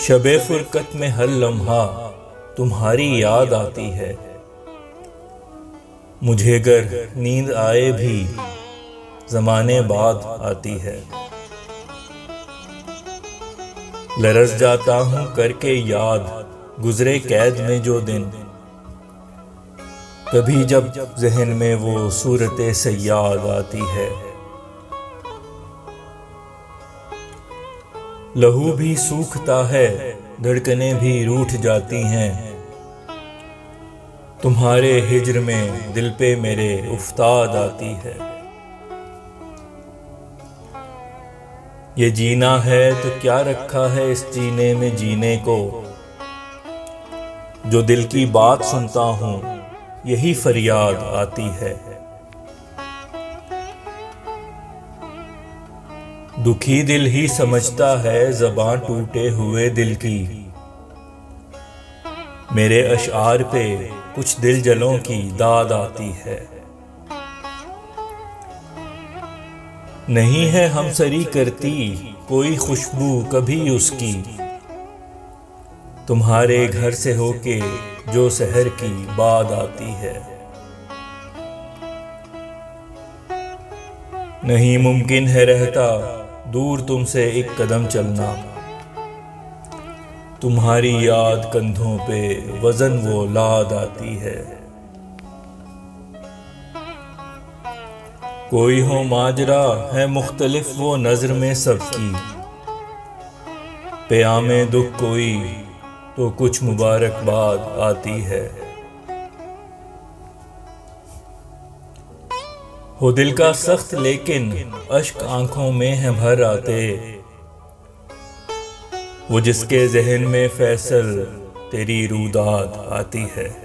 शबे फुरकत में हर लम्हा तुम्हारी याद आती है। मुझे गर नींद आए भी ज़माने बाद आती है। लरस जाता हूँ करके याद गुजरे कैद में जो दिन, कभी जब ज़हन में वो सूरतें सयाद आती है। लहू भी सूखता है, धड़कनें भी रूठ जाती हैं, तुम्हारे हिज्र में दिल पे मेरे उफ्ताद आती है। ये जीना है तो क्या रखा है इस जीने में जीने को, जो दिल की बात सुनता हूँ यही फरियाद आती है। दुखी दिल ही समझता है ज़बान टूटे हुए दिल की, मेरे अशआर पे कुछ दिल जलों की दाद आती है। नहीं है हमसरी करती कोई खुशबू कभी उसकी, तुम्हारे घर से होके जो शहर की बात आती है। नहीं मुमकिन है रहता दूर तुमसे एक कदम चलना, तुम्हारी याद कंधों पे वजन वो लाद आती है। कोई हो माजरा है मुख्तलिफ वो नज़र में सबकी, प्यामे दुख कोई तो कुछ मुबारकबाद आती है। हो दिल का सख्त लेकिन अश्क आंखों में है भर आते, वो जिसके ज़हन में फैसल तेरी रूदाद आती है।